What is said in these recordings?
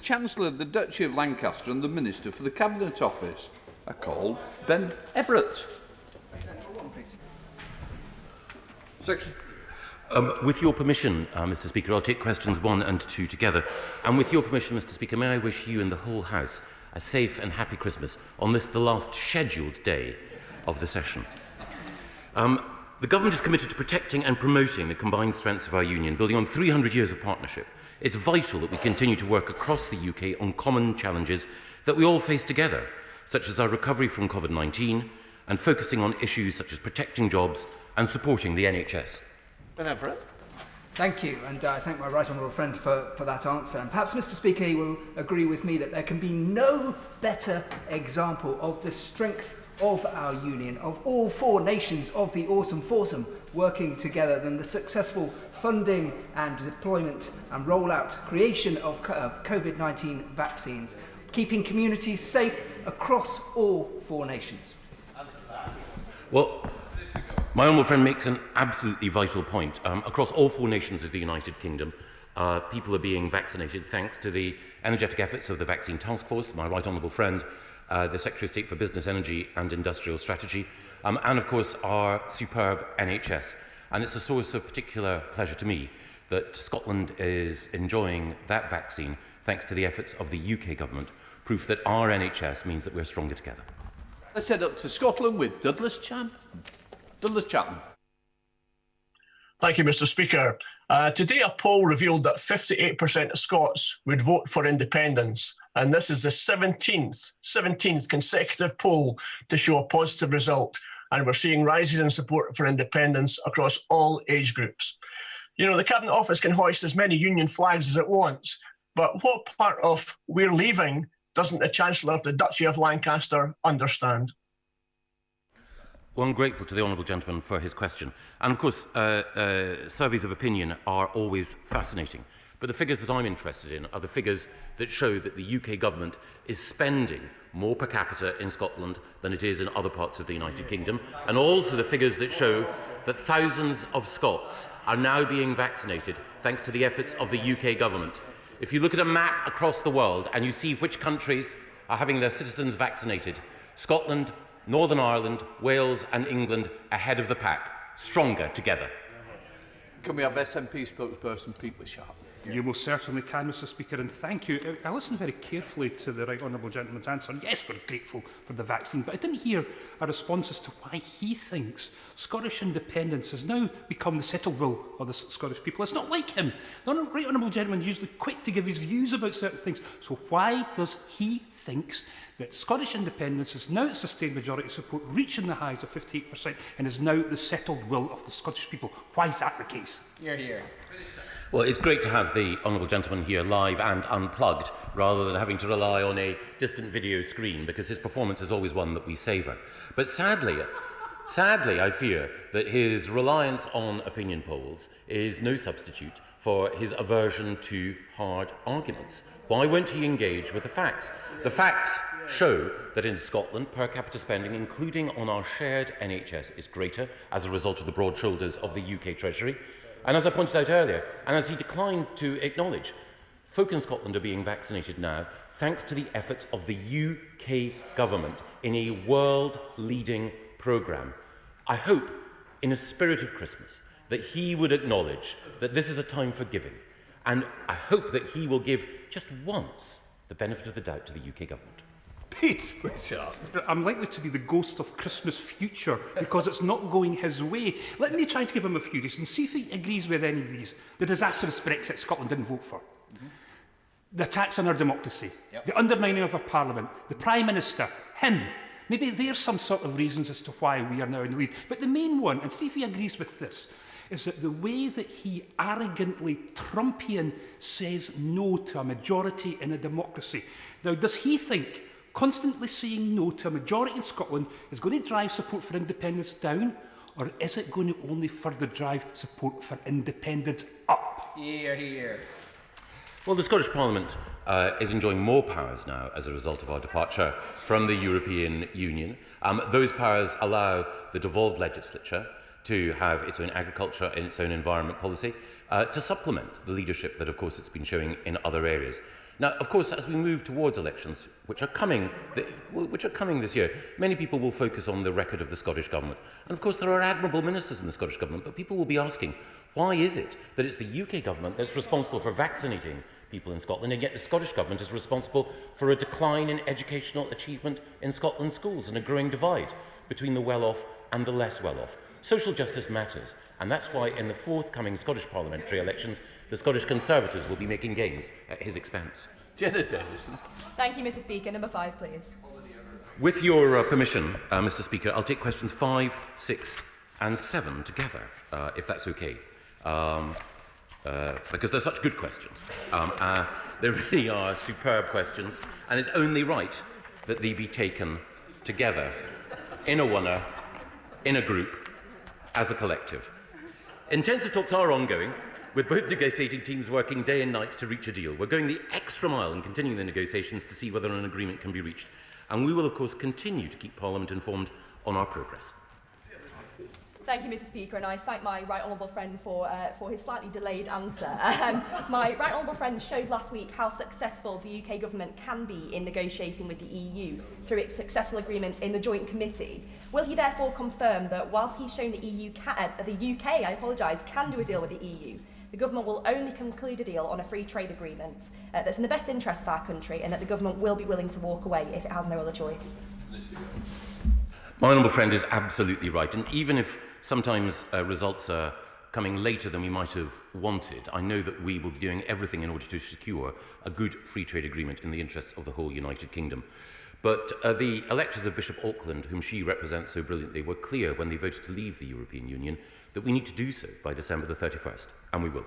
Chancellor of the Duchy of Lancaster and the Minister for the Cabinet Office. I call Ben Everett. Secretary. With your permission, Mr. Speaker, I'll take questions 1 and 2 together. And with your permission, Mr. Speaker, may I wish you and the whole House a safe and happy Christmas on this, the last scheduled day of the session. The Government is committed to protecting and promoting the combined strengths of our Union, building on 300 years of partnership. It's vital that we continue to work across the UK on common challenges that we all face together, such as our recovery from COVID-19 and focusing on issues such as protecting jobs and supporting the NHS. Ben Everett. Thank you, and I thank my right honourable friend for that answer. And perhaps, Mr. Speaker, you will agree with me that there can be no better example of the strength of our union, of all 4 nations of the awesome foursome working together, than the successful funding and deployment and rollout, creation of COVID-19 vaccines, keeping communities safe across all 4 nations. Well, my honourable friend makes an absolutely vital point. Across all 4 nations of the United Kingdom, people are being vaccinated thanks to the energetic efforts of the Vaccine Task Force, my right honourable friend, the Secretary of State for Business, Energy and Industrial Strategy, and of course our superb NHS. And it's a source of particular pleasure to me that Scotland is enjoying that vaccine thanks to the efforts of the UK Government, proof that our NHS means that we're stronger together. Let's head up to Scotland with Douglas Chapman. Thank you, Mr. Speaker. Today, a poll revealed that 58% of Scots would vote for independence, and this is the 17th consecutive poll to show a positive result, and we're seeing rises in support for independence across all age groups. You know, the Cabinet Office can hoist as many union flags as it wants, but what part of "we're leaving" doesn't the Chancellor of the Duchy of Lancaster understand? Well, I'm grateful to the honourable gentleman for his question. And of course, surveys of opinion are always fascinating. But the figures that I'm interested in are the figures that show that the UK Government is spending more per capita in Scotland than it is in other parts of the United Kingdom, and also the figures that show that thousands of Scots are now being vaccinated thanks to the efforts of the UK Government. If you look at a map across the world and you see which countries are having their citizens vaccinated, Scotland, Northern Ireland, Wales and England ahead of the pack, stronger together. Can we have SNP spokesperson Pete Wishart? You most certainly can, Mr. Speaker, and thank you. I listened very carefully to the right honourable gentleman's answer. Yes, we're grateful for the vaccine, but I didn't hear a response as to why he thinks Scottish independence has now become the settled will of the Scottish people. It's not like him. The right honourable gentleman is usually quick to give his views about certain things. So why does he think that Scottish independence is now at sustained majority support, reaching the highs of 58%, and is now the settled will of the Scottish people? Why is that the case? Hear, hear. Well, it's great to have the honourable gentleman here live and unplugged, rather than having to rely on a distant video screen, because his performance is always one that we savour. But sadly, I fear that his reliance on opinion polls is no substitute for his aversion to hard arguments. Why won't he engage with the facts? The facts show that in Scotland, per capita spending, including on our shared NHS, is greater as a result of the broad shoulders of the UK Treasury. And as I pointed out earlier, and as he declined to acknowledge, folk in Scotland are being vaccinated now thanks to the efforts of the UK Government in a world-leading programme. I hope, in a spirit of Christmas, that he would acknowledge that this is a time for giving. And I hope that he will give just once the benefit of the doubt to the UK Government. Pete Wishart. I'm likely to be the ghost of Christmas future because it's not going his way. Let me try to give him a few reasons, see if he agrees with any of these. The disastrous Brexit Scotland didn't vote for. The attacks on our democracy. The undermining of our parliament. The Prime Minister. Him. Maybe there's some sort of reasons as to why we are now in the lead. But the main one, and see if he agrees with this, is that the way that he arrogantly, Trumpian, says no to a majority in a democracy. Now, does he think constantly saying no to a majority in Scotland is going to drive support for independence down, or is it going to only further drive support for independence up? Hear, hear. Well, the Scottish Parliament is enjoying more powers now as a result of our departure from the European Union. Those powers allow the devolved legislature to have its own agriculture and its own environment policy, to supplement the leadership that, of course, it's been showing in other areas. Now, of course, as we move towards elections, which are coming this year, many people will focus on the record of the Scottish Government. And of course, there are admirable ministers in the Scottish Government, but people will be asking, why is it that it's the UK Government that's responsible for vaccinating people in Scotland, and yet the Scottish Government is responsible for a decline in educational achievement in Scotland's schools and a growing divide between the well-off and the less well-off? Social justice matters, and that's why in the forthcoming Scottish parliamentary elections, the Scottish Conservatives will be making gains at his expense. Jenna Davison. Thank you, Mr. Speaker. Number 5, please. With your permission, Mr. Speaker, I'll take questions 5, 6 and 7 together, if that's okay, because they're such good questions. They really are superb questions, and it's only right that they be taken together, in a oneer, in a group, as a collective. Intensive talks are ongoing, with both negotiating teams working day and night to reach a deal. We're going the extra mile in continuing the negotiations to see whether an agreement can be reached, and we will, of course, continue to keep Parliament informed on our progress. Thank you, Mr. Speaker, and I thank my right honourable friend for his slightly delayed answer. My right honourable friend showed last week how successful the UK government can be in negotiating with the EU through its successful agreement in the Joint Committee. Will he therefore confirm that whilst he's shown the UK can do a deal with the EU, the government will only conclude a deal on a free trade agreement that's in the best interest of our country, and that the government will be willing to walk away if it has no other choice? My honourable friend is absolutely right, and even if sometimes results are coming later than we might have wanted, I know that we will be doing everything in order to secure a good free trade agreement in the interests of the whole United Kingdom. But the electors of Bishop Auckland, whom she represents so brilliantly, were clear when they voted to leave the European Union that we need to do so by December the 31st, and we will.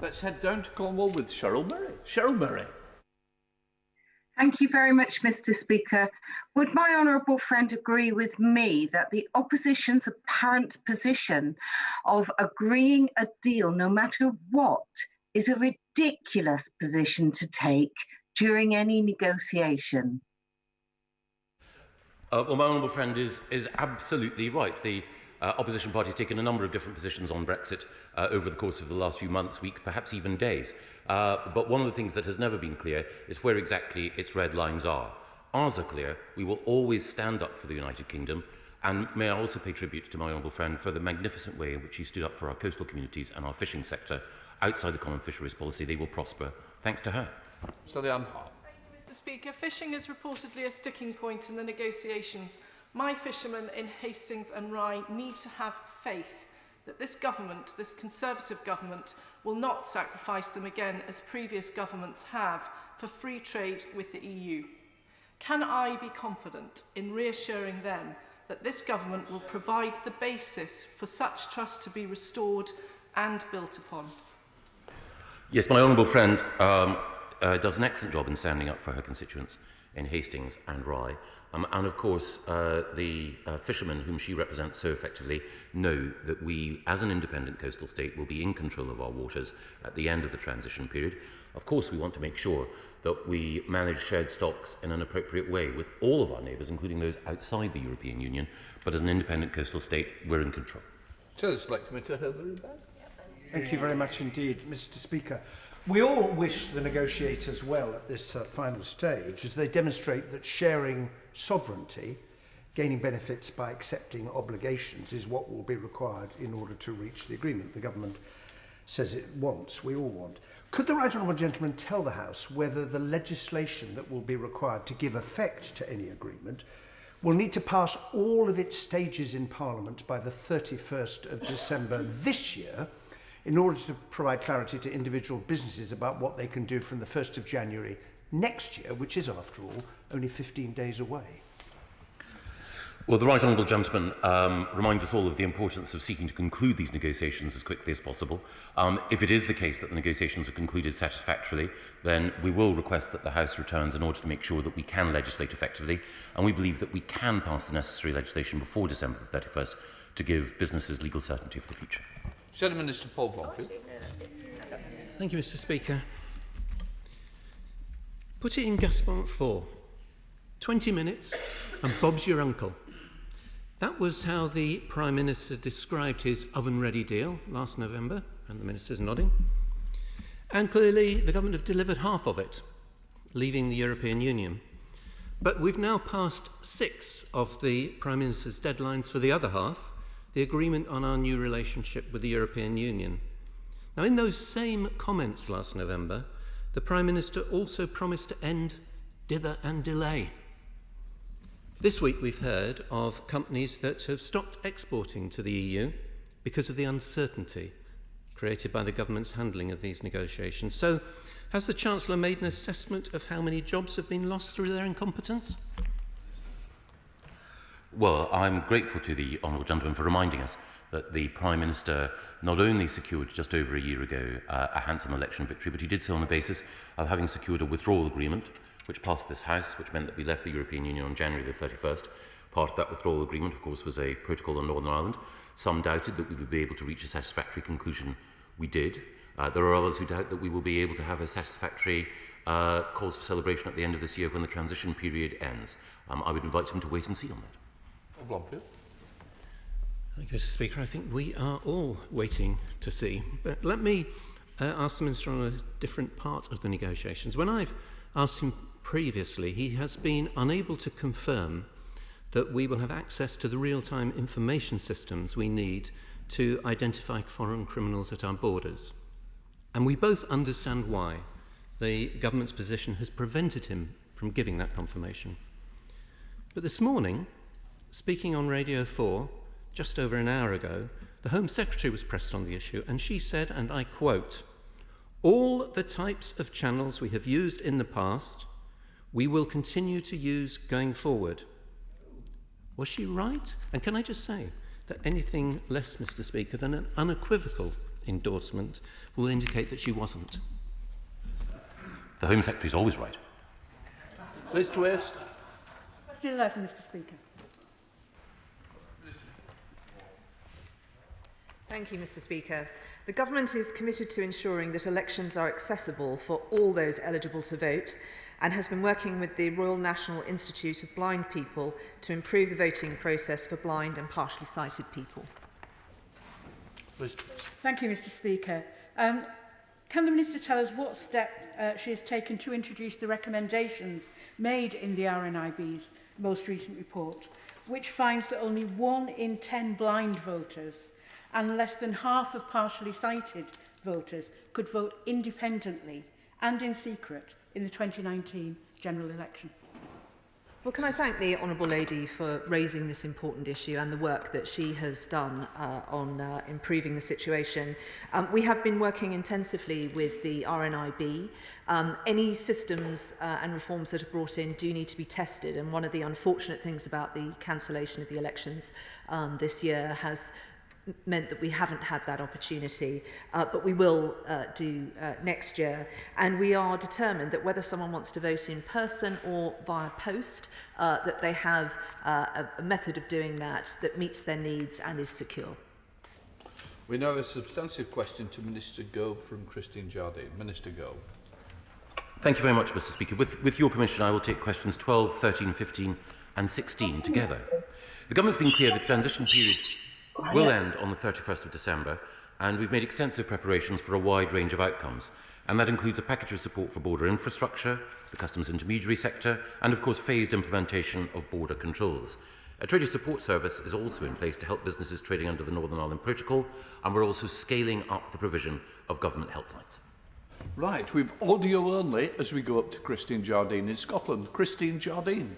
Let's head down to Cornwall with Cheryl Murray. Cheryl Murray. Thank you very much, Mr. Speaker. Would my honourable friend agree with me that the opposition's apparent position of agreeing a deal no matter what is a ridiculous position to take during any negotiation? Well, my honourable friend is absolutely right. The opposition party has taken a number of different positions on Brexit over the course of the last few months, weeks, perhaps even days. But one of the things that has never been clear is where exactly its red lines are. Ours are clear. We will always stand up for the United Kingdom. And may I also pay tribute to my honourable friend for the magnificent way in which he stood up for our coastal communities and our fishing sector outside the common fisheries policy. They will prosper thanks to her. So Leanne Hart. Thank you, Mr. Speaker. Fishing is reportedly a sticking point in the negotiations. My fishermen in Hastings and Rye need to have faith that this government, this Conservative government, will not sacrifice them again as previous governments have for free trade with the EU. Can I be confident in reassuring them that this government will provide the basis for such trust to be restored and built upon? Yes, my honourable friend does an excellent job in standing up for her constituents in Hastings and Rye. And of course, the fishermen whom she represents so effectively know that we, as an independent coastal state, will be in control of our waters at the end of the transition period. Of course, we want to make sure that we manage shared stocks in an appropriate way with all of our neighbours, including those outside the European Union. But as an independent coastal state, we're in control. To the Select Committee, Hilary Benn. Thank you very much indeed, Mr. Speaker. We all wish the negotiators well at this final stage, as they demonstrate that sharing sovereignty, gaining benefits by accepting obligations, is what will be required in order to reach the agreement the government says it wants, we all want. Could the right honourable gentleman tell the House whether the legislation that will be required to give effect to any agreement will need to pass all of its stages in Parliament by the 31st of December this year, in order to provide clarity to individual businesses about what they can do from the 1st of January next year, which is, after all, only 15 days away? Well, the right honourable gentleman reminds us all of the importance of seeking to conclude these negotiations as quickly as possible. If it is the case that the negotiations are concluded satisfactorily, then we will request that the House returns in order to make sure that we can legislate effectively, and we believe that we can pass the necessary legislation before December the 31st to give businesses legal certainty for the future. Shadow Minister Paul Blomfield. Thank you, Mr. Speaker. Put it in Gaspon 4. 20 minutes and Bob's your uncle. That was how the Prime Minister described his oven-ready deal last November, and the Minister's nodding. And clearly, the government have delivered half of it, leaving the European Union. But we've now passed 6 of the Prime Minister's deadlines for the other half, the agreement on our new relationship with the European Union. Now, in those same comments last November, the Prime Minister also promised to end dither and delay. This week we've heard of companies that have stopped exporting to the EU because of the uncertainty created by the government's handling of these negotiations. So, has the Chancellor made an assessment of how many jobs have been lost through their incompetence? Well, I'm grateful to the honourable gentleman for reminding us that the Prime Minister not only secured just over a year ago a handsome election victory, but he did so on the basis of having secured a withdrawal agreement which passed this House, which meant that we left the European Union on January the 31st. Part of that withdrawal agreement, of course, was a protocol on Northern Ireland. Some doubted that we would be able to reach a satisfactory conclusion. We did. There are others who doubt that we will be able to have a satisfactory cause for celebration at the end of this year when the transition period ends. I would invite him to wait and see on that. Thank you, Mr. Speaker. I think we are all waiting to see. But let me ask the Minister on a different part of the negotiations. When I've asked him previously, he has been unable to confirm that we will have access to the real-time information systems we need to identify foreign criminals at our borders. And we both understand why the government's position has prevented him from giving that confirmation. But this morning, speaking on Radio 4, just over an hour ago, the Home Secretary was pressed on the issue, and she said, and I quote, "All the types of channels we have used in the past, we will continue to use going forward." Was she right? And can I just say that anything less, Mr. Speaker, than an unequivocal endorsement will indicate that she wasn't? The Home Secretary is always right. Liz Twist. Question 11, Mr. Speaker. Thank you, Mr. Speaker. The Government is committed to ensuring that elections are accessible for all those eligible to vote and has been working with the Royal National Institute of Blind People to improve the voting process for blind and partially sighted people. Thank you, Mr. Speaker. Can the Minister tell us what step she has taken to introduce the recommendations made in the RNIB's most recent report, which finds that only 1 in 10 blind voters and less than half of partially sighted voters could vote independently and in secret in the 2019 general election? Well, can I thank the Honourable Lady for raising this important issue and the work that she has done on improving the situation. We have been working intensively with the RNIB. Any systems and reforms that are brought in do need to be tested, and one of the unfortunate things about the cancellation of the elections this year has meant that we haven't had that opportunity, but we will do next year. And we are determined that whether someone wants to vote in person or via post, that they have a method of doing that that meets their needs and is secure. We now have a substantive question to Minister Gove from Christine Jardine. Minister Gove. Thank you very much, Mr. Speaker. With your permission, I will take questions 12, 13, 15 and 16 together. The government's been clear the transition period will end on the 31st of December, and we've made extensive preparations for a wide range of outcomes, and that includes a package of support for border infrastructure, the customs intermediary sector, and of course phased implementation of border controls. A trading support service is also in place to help businesses trading under the Northern Ireland Protocol, and we're also scaling up the provision of government helplines. Right, we've audio only as we go up to Christine Jardine in Scotland. Christine Jardine.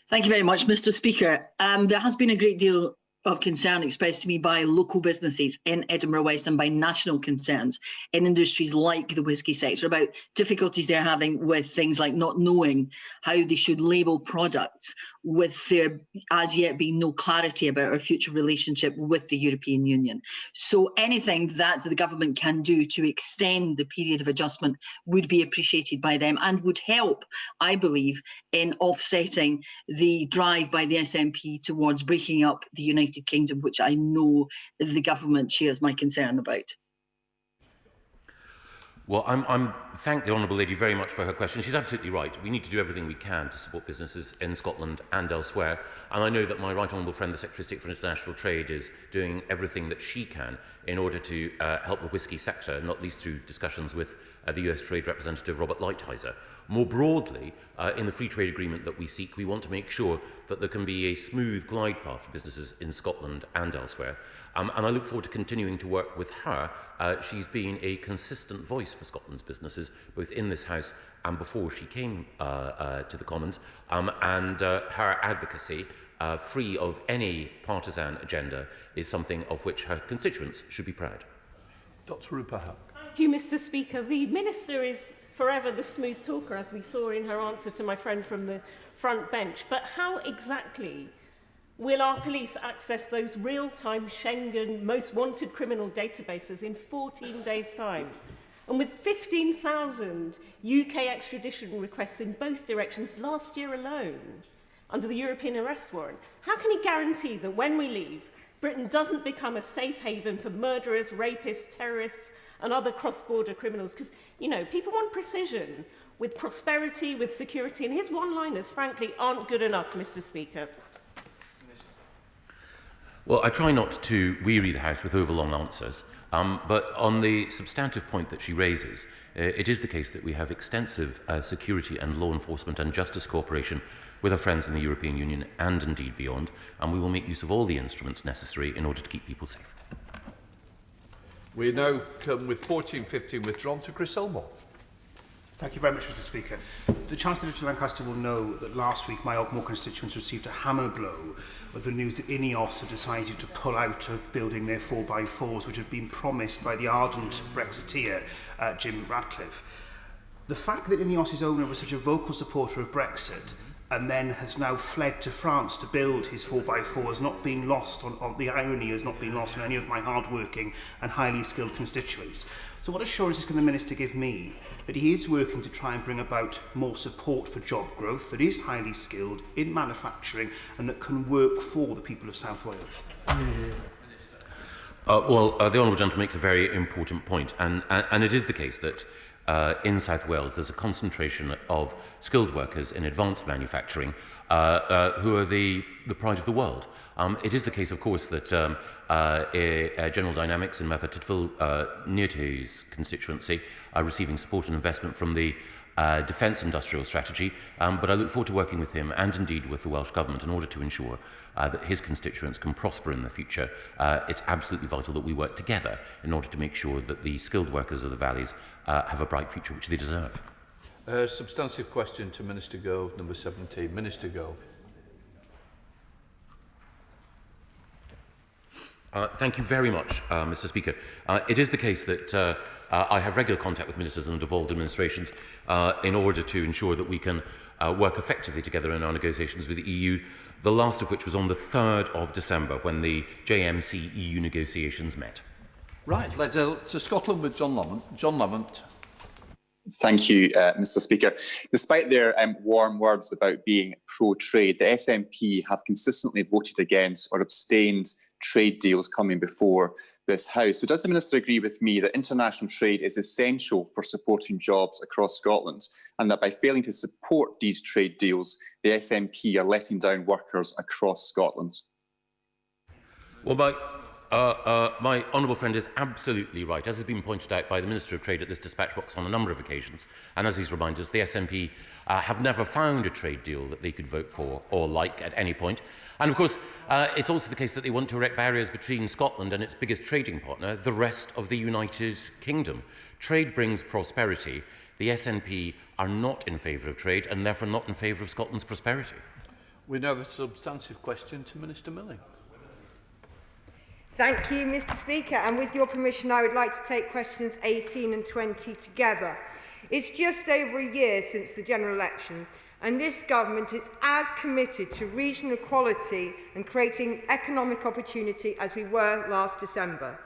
Thank you very much, Mr. Speaker. There has been a great deal of concern expressed to me by local businesses in Edinburgh West and by national concerns in industries like the whisky sector about difficulties they're having with things like not knowing how they should label products, with there as yet being no clarity about our future relationship with the European Union. So anything that the government can do to extend the period of adjustment would be appreciated by them and would help, I believe, in offsetting the drive by the SNP towards breaking up the United Kingdom, which I know the government shares my concern about. Well, I'm thank the Honourable Lady very much for her question. She's absolutely right. We need to do everything we can to support businesses in Scotland and elsewhere. And I know that my Right Honourable friend, the Secretary of State for International Trade, is doing everything that she can in order to help the whisky sector, not least through discussions with the US Trade Representative Robert Lighthizer. More broadly, in the free trade agreement that we seek, we want to make sure that there can be a smooth glide path for businesses in Scotland and elsewhere. And I look forward to continuing to work with her. She's been a consistent voice for Scotland's businesses, both in this House and before she came to the Commons. And her advocacy, free of any partisan agenda, is something of which her constituents should be proud. Dr. Rupaha. Thank you, Mr. Speaker. The Minister is forever the smooth talker, as we saw in her answer to my friend from the front bench. But how exactly will our police access those real-time Schengen most wanted criminal databases in 14 days' time? And with 15,000 UK extradition requests in both directions last year alone, under the European arrest warrant, how can he guarantee that when we leave, Britain doesn't become a safe haven for murderers, rapists, terrorists, and other cross-border criminals? Because, you know, people want precision with prosperity, with security, and his one-liners, frankly, aren't good enough, Mr. Speaker. Well, I try not to weary the House with overlong answers, but on the substantive point that she raises, it is the case that we have extensive security and law enforcement and justice cooperation with our friends in the European Union and indeed beyond, and we will make use of all the instruments necessary in order to keep people safe. We now come with 1415 withdrawn to Chris Elmore. Thank you very much, Mr. Speaker. The Chancellor of Lancaster will know that last week my Ogmore constituents received a hammer blow with the news that INEOS have decided to pull out of building their 4x4s, which had been promised by the ardent Brexiteer, Jim Ratcliffe. The fact that INEOS's owner was such a vocal supporter of Brexit and then has now fled to France to build his 4x4 has not been lost on the irony has not been lost on any of my hard-working and highly skilled constituents. So what assurances can the Minister give me that he is working to try and bring about more support for job growth that is highly skilled in manufacturing and that can work for the people of South Wales? The Honourable Gentleman makes a very important point, and it is the case that in South Wales there's a concentration of skilled workers in advanced manufacturing who are the pride of the world. It is the case, of course, that General Dynamics in Merthyr Tydfil, near to his constituency, are receiving support and investment from the defence industrial strategy, but I look forward to working with him and indeed with the Welsh Government in order to ensure that his constituents can prosper in the future. It's absolutely vital that we work together in order to make sure that the skilled workers of the valleys have a bright future, which they deserve. Substantive question to Minister Gove, number 17. Minister Gove. Thank you very much, Mr. Speaker. It is the case that I have regular contact with ministers and devolved administrations in order to ensure that we can work effectively together in our negotiations with the EU, the last of which was on the 3rd of December when the JMC EU negotiations met. Right, let's to Scotland with John Lamont. Thank you, Mr. Speaker. Despite their warm words about being pro-trade, the SNP have consistently voted against or abstained trade deals coming before this House. So does the Minister agree with me that international trade is essential for supporting jobs across Scotland, and that by failing to support these trade deals, the SNP are letting down workers across Scotland? Well, my honourable friend is absolutely right, as has been pointed out by the Minister of Trade at this dispatch box on a number of occasions. And as he's reminded us, the SNP have never found a trade deal that they could vote for or like at any point. And of course, it's also the case that they want to erect barriers between Scotland and its biggest trading partner, the rest of the United Kingdom. Trade brings prosperity. The SNP are not in favour of trade and therefore not in favour of Scotland's prosperity. We now have a substantive question to Minister Milling. Thank you, Mr. Speaker. And with your permission, I would like to take questions 18 and 20 together. It's just over a year since the general election, and this government is as committed to regional equality and creating economic opportunity as we were last December.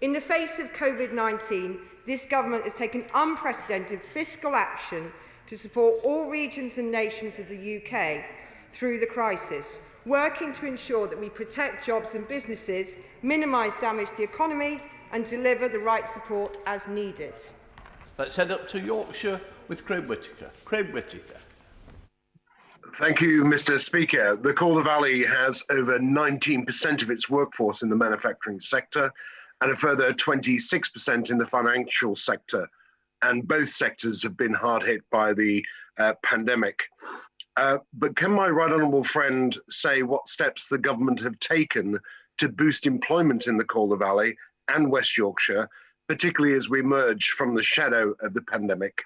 In the face of COVID-19, this government has taken unprecedented fiscal action to support all regions and nations of the UK through the crisis, working to ensure that we protect jobs and businesses, minimise damage to the economy and deliver the right support as needed. Let's head up to Yorkshire with Craig Whittaker. Craig Whittaker. Thank you, Mr. Speaker. The Calder Valley has over 19% of its workforce in the manufacturing sector and a further 26% in the financial sector. And both sectors have been hard hit by the pandemic. But can my right honourable friend say what steps the government have taken to boost employment in the Calder Valley and West Yorkshire, particularly as we emerge from the shadow of the pandemic?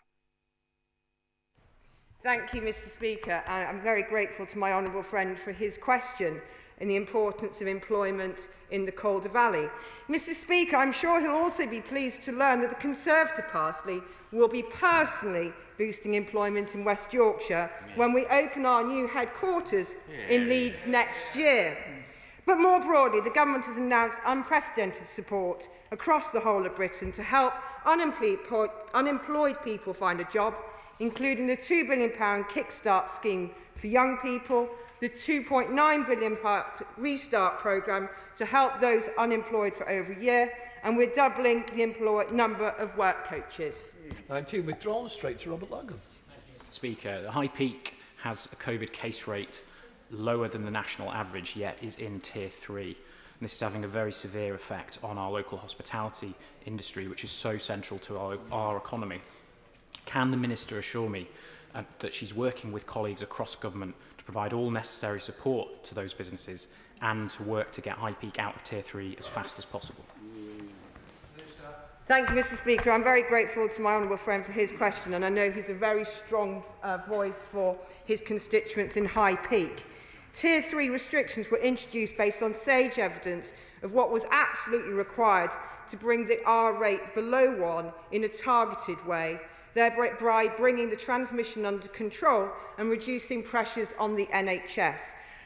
Thank you, Mr. Speaker. I'm very grateful to my honourable friend for his question and the importance of employment in the Calder Valley. Mr. Speaker, I'm sure he'll also be pleased to learn that the Conservative Party will be personally boosting employment in West Yorkshire when we open our new headquarters in Leeds next year. But more broadly, the government has announced unprecedented support across the whole of Britain to help unemployed people find a job, including the £2 billion Kickstart scheme for young people, the £2.9 billion Restart programme to help those unemployed for over a year, and we're doubling the number of work coaches. 19 withdrawn, straight to Robert Logan. Speaker, the High Peak has a COVID case rate lower than the national average, yet is in Tier 3. And this is having a very severe effect on our local hospitality industry, which is so central to our economy. Can the Minister assure me that she's working with colleagues across government to provide all necessary support to those businesses and to work to get High Peak out of Tier 3 as fast as possible? Thank you, Mr. Speaker. I'm very grateful to my honourable friend for his question, and I know he's a very strong voice for his constituents in High Peak. Tier 3 restrictions were introduced based on sage evidence of what was absolutely required to bring the R rate below 1 in a targeted way, thereby bringing the transmission under control and reducing pressures on the NHS.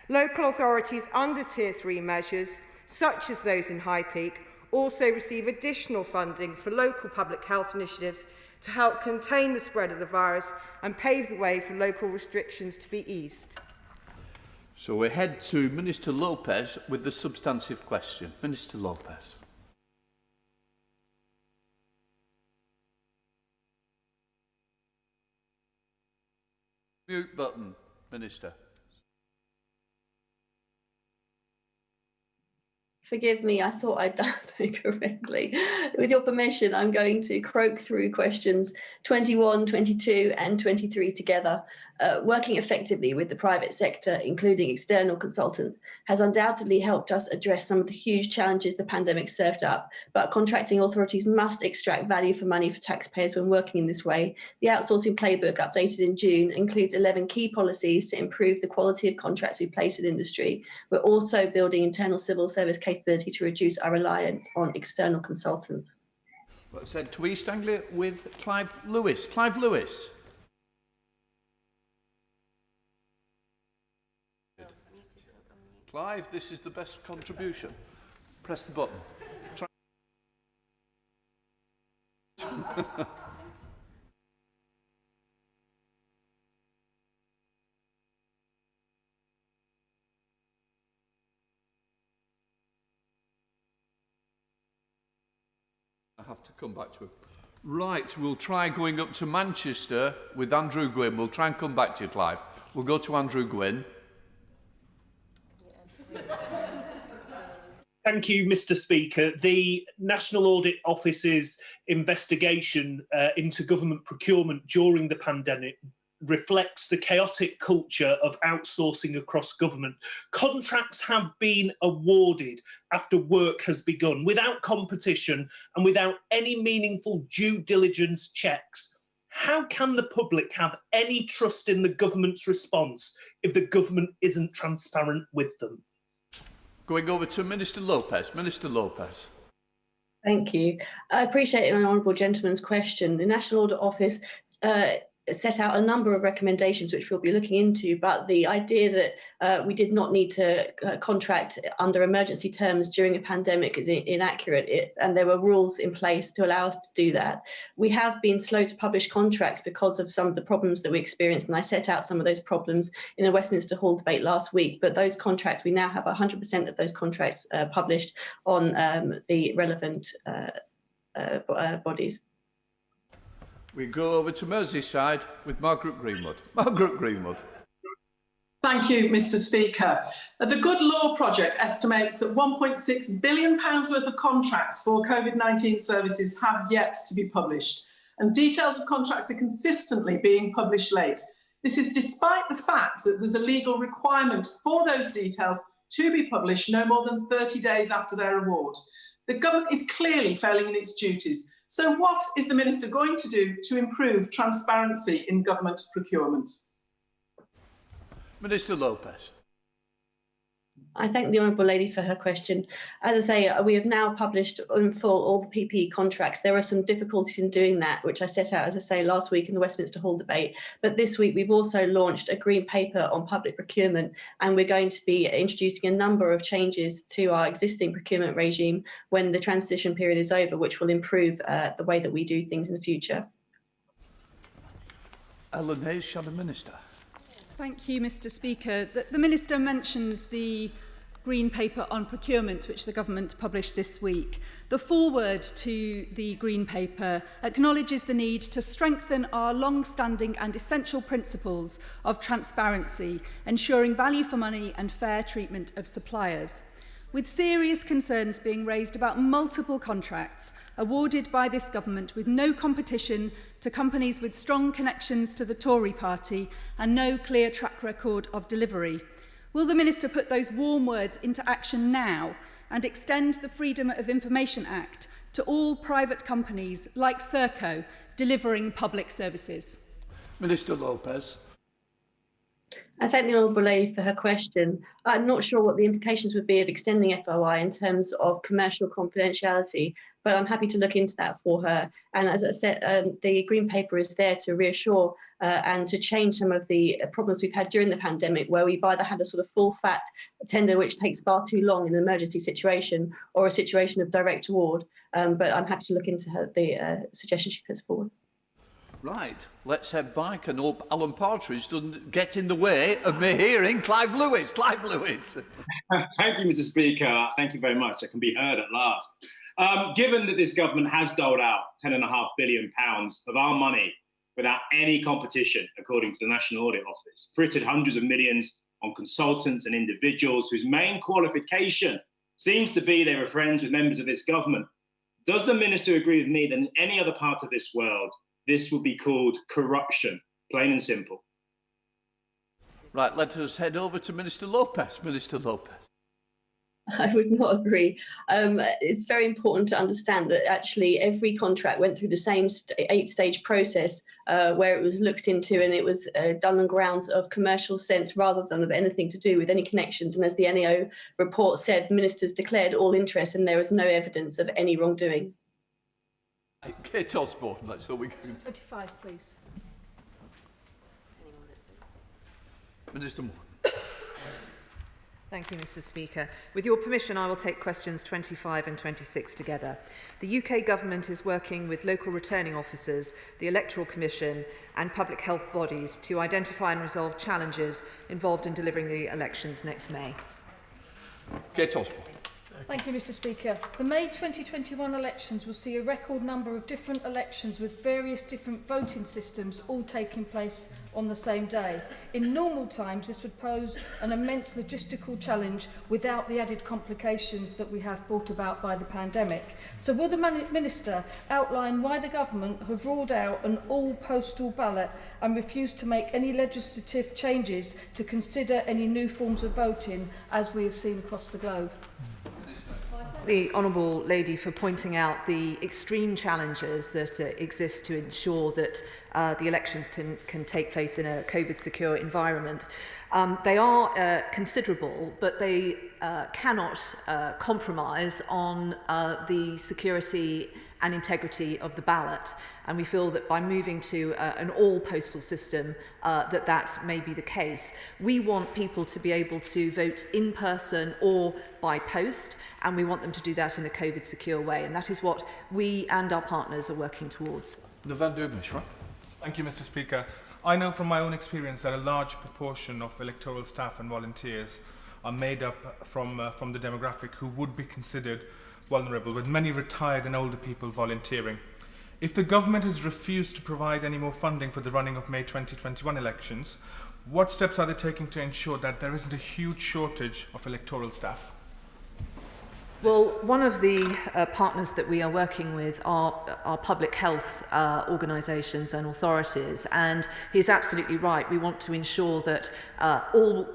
Local authorities under Tier 3 measures, such as those in High Peak, also receive additional funding for local public health initiatives to help contain the spread of the virus and pave the way for local restrictions to be eased. So we head to Minister Lopez with the substantive question. Minister Lopez. Mute button, Minister. Forgive me, I thought I'd done that correctly. With your permission, I'm going to croak through questions 21, 22 and 23 together. Working effectively with the private sector, including external consultants, has undoubtedly helped us address some of the huge challenges the pandemic served up, but contracting authorities must extract value for money for taxpayers when working in this way. The outsourcing playbook, updated in June, includes 11 key policies to improve the quality of contracts we place with industry. We're also building internal civil service capability to reduce our reliance on external consultants. Let's head to East Anglia with Clive Lewis. Clive Lewis. Clive, this is the best contribution. Press the button. I have to come back to him. Right, we'll try going up to Manchester with Andrew Gwynn. We'll try and come back to you, Clive. We'll go to Andrew Gwynn. Thank you, Mr. Speaker. The National Audit Office's investigation into government procurement during the pandemic reflects the chaotic culture of outsourcing across government. Contracts have been awarded after work has begun, without competition and without any meaningful due diligence checks. How can the public have any trust in the government's response if the government isn't transparent with them? Going over to Minister Lopez. Minister Lopez. Thank you. I appreciate my honourable gentleman's question. The National Audit Office set out a number of recommendations which we'll be looking into, but the idea that we did not need to contract under emergency terms during a pandemic is inaccurate, and there were rules in place to allow us to do that. We have been slow to publish contracts because of some of the problems that we experienced, and I set out some of those problems in a Westminster Hall debate last week, but those contracts, we now have 100% of those contracts published on the relevant bodies. We go over to Merseyside with Margaret Greenwood. Margaret Greenwood. Thank you, Mr. Speaker. The Good Law Project estimates that £1.6 billion worth of contracts for COVID-19 services have yet to be published, and details of contracts are consistently being published late. This is despite the fact that there's a legal requirement for those details to be published no more than 30 days after their award. The government is clearly failing in its duties. So what is the Minister going to do to improve transparency in government procurement? Minister Lopez. I thank the Honourable Lady for her question. As I say, we have now published in full all the PPE contracts. There are some difficulties in doing that, which I set out, as I say, last week in the Westminster Hall debate. But this week, we've also launched a green paper on public procurement, and we're going to be introducing a number of changes to our existing procurement regime when the transition period is over, which will improve the way that we do things in the future. Ellen Hayes, Shadow Minister. Thank you, Mr. Speaker. The Minister mentions the Green Paper on Procurement, which the Government published this week. The foreword to the Green Paper acknowledges the need to strengthen our long-standing and essential principles of transparency, ensuring value for money and fair treatment of suppliers. With serious concerns being raised about multiple contracts awarded by this government with no competition to companies with strong connections to the Tory party and no clear track record of delivery. Will the Minister put those warm words into action now and extend the Freedom of Information Act to all private companies like Serco delivering public services? Minister Lopez. I thank the Honourable Lady for her question. I'm not sure what the implications would be of extending FOI in terms of commercial confidentiality, but I'm happy to look into that for her. And as I said, the Green Paper is there to reassure and to change some of the problems we've had during the pandemic, where we've either had a sort of full-fat tender which takes far too long in an emergency situation or a situation of direct award. But I'm happy to look into the suggestion she puts forward. Right, let's head back and hope Alan Partridge doesn't get in the way of me hearing Clive Lewis. Clive Lewis. Thank you, Mr. Speaker. Thank you very much. I can be heard at last. Given that this government has doled out £10.5 billion of our money without any competition, according to the National Audit Office, frittered hundreds of millions on consultants and individuals whose main qualification seems to be they were friends with members of this government, does the Minister agree with me that in any other part of this world, this would be called corruption, plain and simple? Right, let us head over to Minister Lopez. Minister Lopez. I would not agree. It's very important to understand that actually every contract went through the same 8-stage process where it was looked into, and it was done on grounds of commercial sense rather than of anything to do with any connections. And as the NAO report said, ministers declared all interest and there was no evidence of any wrongdoing. Kate Osborne, that's all we can. 25, please. Minister Moore. Thank you, Mr. Speaker. With your permission, I will take questions 25 and 26 together. The UK Government is working with local returning officers, the Electoral Commission and public health bodies to identify and resolve challenges involved in delivering the elections next May. Kate Osborne. Thank you, Mr. Speaker. The May 2021 elections will see a record number of different elections with various different voting systems all taking place on the same day. In normal times, this would pose an immense logistical challenge without the added complications that we have brought about by the pandemic. So will the Minister outline why the Government have ruled out an all-postal ballot and refused to make any legislative changes to consider any new forms of voting, as we have seen across the globe? The Honourable Lady for pointing out the extreme challenges that exist to ensure that the elections can take place in a COVID-secure environment. They are considerable, but they cannot compromise on the security and integrity of the ballot. And we feel that by moving to an all-postal system, that may be the case. We want people to be able to vote in person or by post, and we want them to do that in a COVID-secure way. And that is what we and our partners are working towards. Thank you, Mr. Speaker. I know from my own experience that a large proportion of electoral staff and volunteers are made up from the demographic who would be considered vulnerable, with many retired and older people volunteering. If the government has refused to provide any more funding for the running of May 2021 elections, what steps are they taking to ensure that there isn't a huge shortage of electoral staff? Well, one of the partners that we are working with are public health organisations and authorities, and he's absolutely right. We want to ensure that all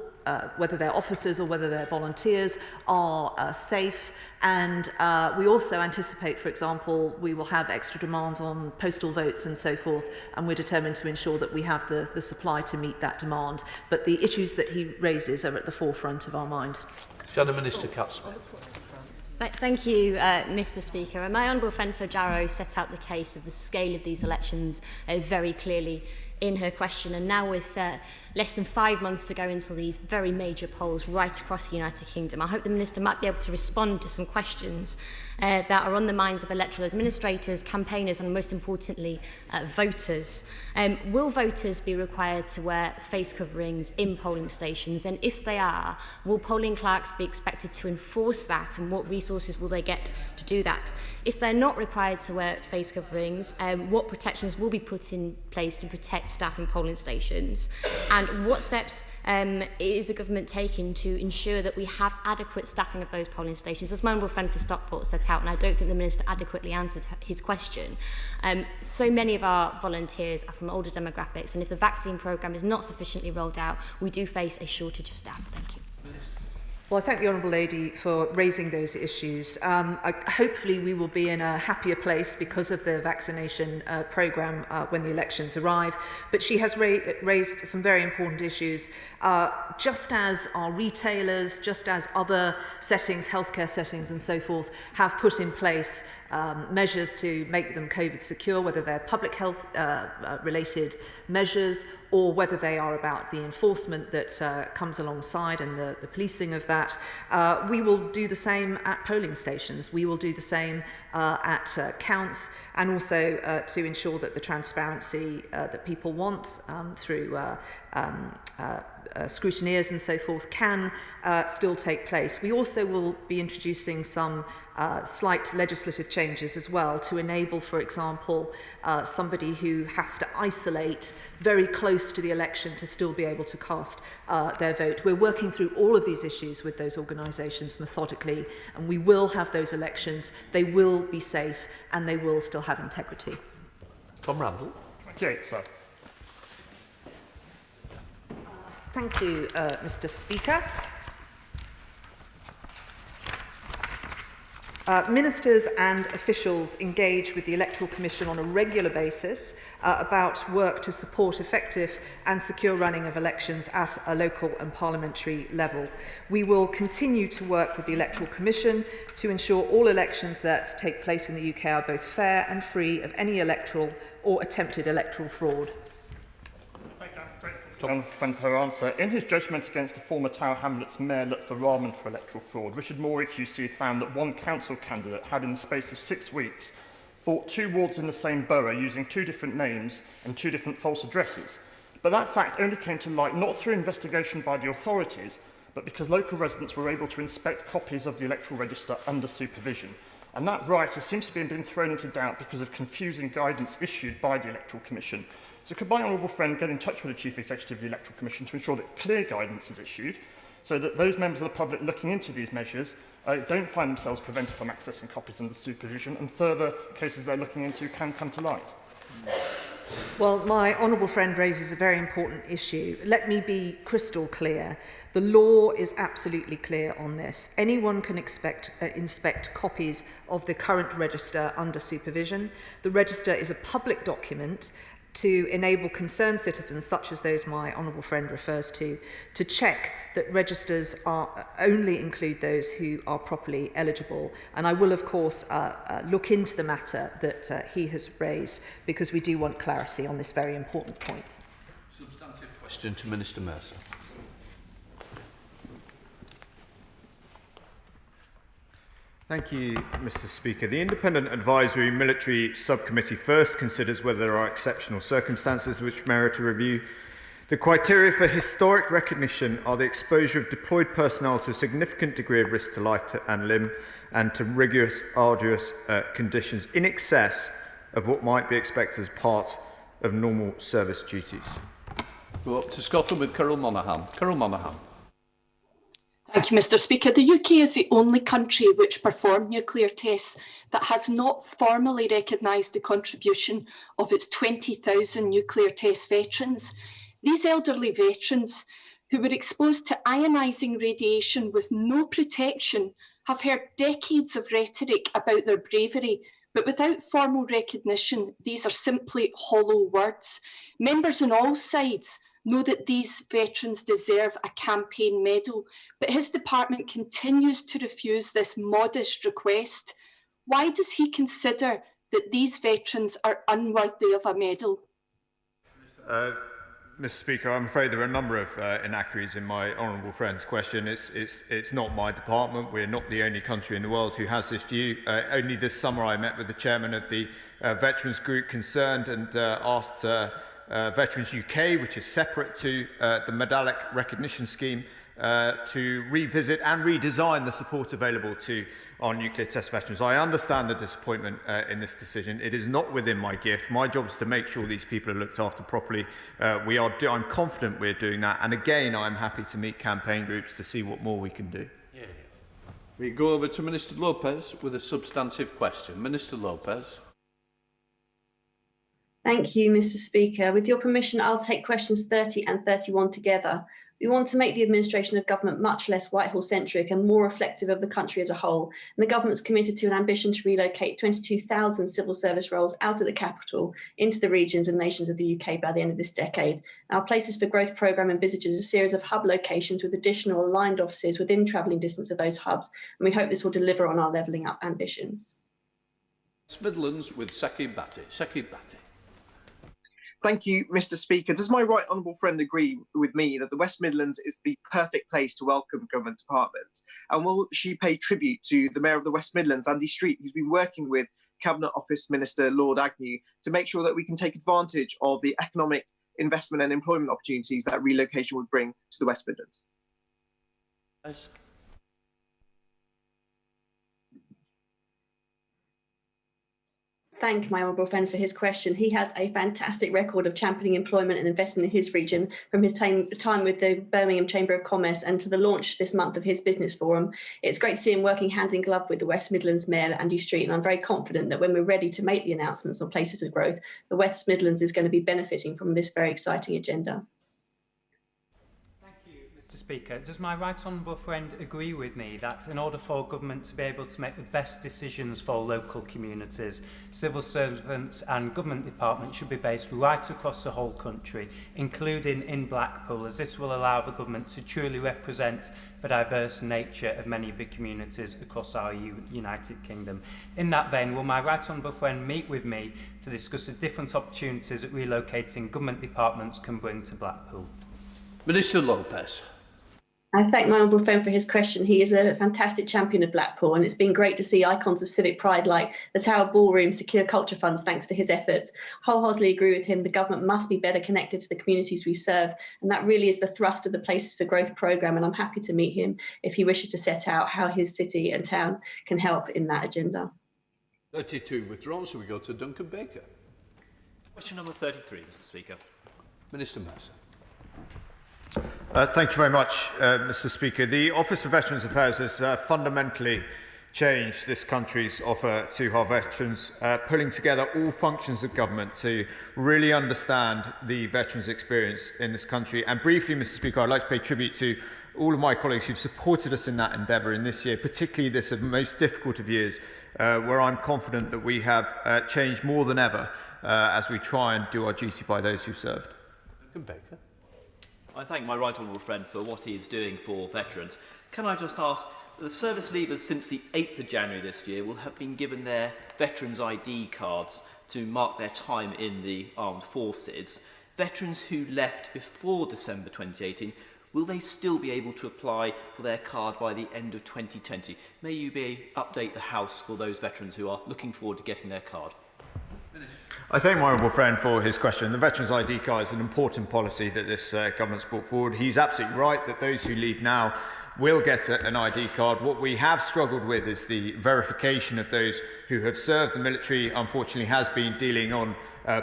whether they're officers or whether they're volunteers, are safe. And we also anticipate, for example, we will have extra demands on postal votes and so forth, and we're determined to ensure that we have the supply to meet that demand. But the issues that he raises are at the forefront of our mind. Shadow Minister Catsmith. Thank you, Mr. Speaker. And my honourable friend for Jarrow set out the case of the scale of these elections very clearly in her question. And now with less than 5 months to go until these very major polls right across the United Kingdom, I hope the Minister might be able to respond to some questions that are on the minds of electoral administrators, campaigners and most importantly voters. Will voters be required to wear face coverings in polling stations, and if they are, will polling clerks be expected to enforce that, and what resources will they get to do that? If they're not required to wear face coverings, what protections will be put in place to protect staff in polling stations, and what steps is the government taking to ensure that we have adequate staffing of those polling stations? As my honourable friend for Stockport set out, and I don't think the Minister adequately answered his question, so many of our volunteers are from older demographics, and if the vaccine programme is not sufficiently rolled out, we do face a shortage of staff. Thank you. Well, I thank the Honourable Lady for raising those issues. Hopefully we will be in a happier place because of the vaccination programme when the elections arrive. But she has raised some very important issues. Just as our retailers, just as other settings, healthcare settings and so forth, have put in place measures to make them COVID secure, whether they're public health related measures or whether they are about the enforcement that comes alongside and the policing of that. We will do the same at polling stations. We will do the same at counts, and also to ensure that the transparency that people want through scrutineers and so forth can still take place. We also will be introducing some slight legislative changes as well to enable, for example, somebody who has to isolate very close to the election to still be able to cast their vote. We're working through all of these issues with those organisations methodically, and we will have those elections. They will be safe and they will still have integrity. Tom Randall. 28, sir. Thank you, Mr. Speaker. Ministers and officials engage with the Electoral Commission on a regular basis about work to support effective and secure running of elections at a local and parliamentary level. We will continue to work with the Electoral Commission to ensure all elections that take place in the UK are both fair and free of any electoral or attempted electoral fraud. John Friend for her answer. In his judgment against the former Tower Hamlets Mayor Lutfer Rahman for electoral fraud, Richard Moore QC found that one council candidate had, in the space of 6 weeks, fought 2 wards in the same borough using 2 different names and 2 different false addresses. But that fact only came to light not through investigation by the authorities, but because local residents were able to inspect copies of the electoral register under supervision. And that right seems to be being thrown into doubt because of confusing guidance issued by the Electoral Commission. So could my honourable friend get in touch with the Chief Executive of the Electoral Commission to ensure that clear guidance is issued, so that those members of the public looking into these measures don't find themselves prevented from accessing copies under supervision, and further cases they're looking into can come to light? Well, my honourable friend raises a very important issue. Let me be crystal clear. The law is absolutely clear on this. Anyone can inspect copies of the current register under supervision. The register is a public document to enable concerned citizens, such as those my honourable friend refers to check that registers only include those who are properly eligible. And I will, of course, look into the matter that he has raised, because we do want clarity on this very important point. Substantive question to Minister Mercer. Thank you, Mr. Speaker. The Independent Advisory Military Subcommittee first considers whether there are exceptional circumstances which merit a review. The criteria for historic recognition are the exposure of deployed personnel to a significant degree of risk to life and limb, and to rigorous, arduous conditions in excess of what might be expected as part of normal service duties. Go up to Scotland with Carol Monaghan. Carol Monaghan. Thank you, Mr. Speaker. The UK is the only country which performed nuclear tests that has not formally recognised the contribution of its 20,000 nuclear test veterans. These elderly veterans, who were exposed to ionising radiation with no protection, have heard decades of rhetoric about their bravery, but without formal recognition, these are simply hollow words. Members on all sides know that these veterans deserve a campaign medal, but his department continues to refuse this modest request. Why does he consider that these veterans are unworthy of a medal? Mr. Speaker, I'm afraid there are a number of inaccuracies in my honourable friend's question. It's not my department. We're not the only country in the world who has this view. Only this summer I met with the chairman of the veterans group concerned and asked Veterans UK, which is separate to the medallic recognition scheme, to revisit and redesign the support available to our nuclear test veterans. I understand the disappointment in this decision. It is not within my gift. My job is to make sure these people are looked after properly. I'm confident we're doing that. And again, I'm happy to meet campaign groups to see what more we can do. We go over to Minister Lopez with a substantive question. Minister Lopez. Thank you, Mr. Speaker. With your permission, I'll take questions 30 and 31 together. We want to make the administration of government much less Whitehall-centric and more reflective of the country as a whole. And the government's committed to an ambition to relocate 22,000 civil service roles out of the capital into the regions and nations of the UK by the end of this decade. Our Places for Growth programme envisages a series of hub locations with additional aligned offices within travelling distance of those hubs, and we hope this will deliver on our levelling up ambitions. Midlands with Saki Bhatti. Saki Bhatti. Thank you, Mr. Speaker. Does my right honourable friend agree with me that the West Midlands is the perfect place to welcome government departments? And will she pay tribute to the Mayor of the West Midlands, Andy Street, who's been working with Cabinet Office Minister Lord Agnew to make sure that we can take advantage of the economic investment and employment opportunities that relocation would bring to the West Midlands? Yes. Thank my honourable friend for his question. He has a fantastic record of championing employment and investment in his region, from his time with the Birmingham Chamber of Commerce and to the launch this month of his business forum. It's great to see him working hand in glove with the West Midlands Mayor, Andy Street, and I'm very confident that when we're ready to make the announcements on Places for Growth, the West Midlands is going to be benefiting from this very exciting agenda. Mr. Speaker, does my right honourable friend agree with me that in order for government to be able to make the best decisions for local communities, civil servants and government departments should be based right across the whole country, including in Blackpool, as this will allow the government to truly represent the diverse nature of many of the communities across our United Kingdom? In that vein, will my right honourable friend meet with me to discuss the different opportunities that relocating government departments can bring to Blackpool? Minister Lopez. I thank my honourable friend for his question. He is a fantastic champion of Blackpool, and it's been great to see icons of civic pride like the Tower Ballroom secure culture funds thanks to his efforts. Wholeheartedly agree with him. The government must be better connected to the communities we serve, and that really is the thrust of the Places for Growth programme, and I'm happy to meet him if he wishes to set out how his city and town can help in that agenda. 32 withdrawn, so we go to Duncan Baker. Question number 33, Mr. Speaker. Minister Mercer. Thank you very much, Mr. Speaker. The Office for Veterans Affairs has fundamentally changed this country's offer to our veterans, pulling together all functions of government to really understand the veterans' experience in this country. And briefly, Mr. Speaker, I'd like to pay tribute to all of my colleagues who've supported us in that endeavour in this year, particularly this most difficult of years, where I'm confident that we have changed more than ever as we try and do our duty by those who've served. Duncan Baker. I thank my right honourable friend for what he is doing for veterans. Can I just ask, the service leavers since the 8th of January this year will have been given their veterans' ID cards to mark their time in the armed forces. Veterans who left before December 2018, will they still be able to apply for their card by the end of 2020? May you update the House for those veterans who are looking forward to getting their card? I thank my honourable friend for his question. The Veterans ID card is an important policy that this government's brought forward. He's absolutely right that those who leave now will get an ID card. What we have struggled with is the verification of those who have served. The military, unfortunately, has been dealing on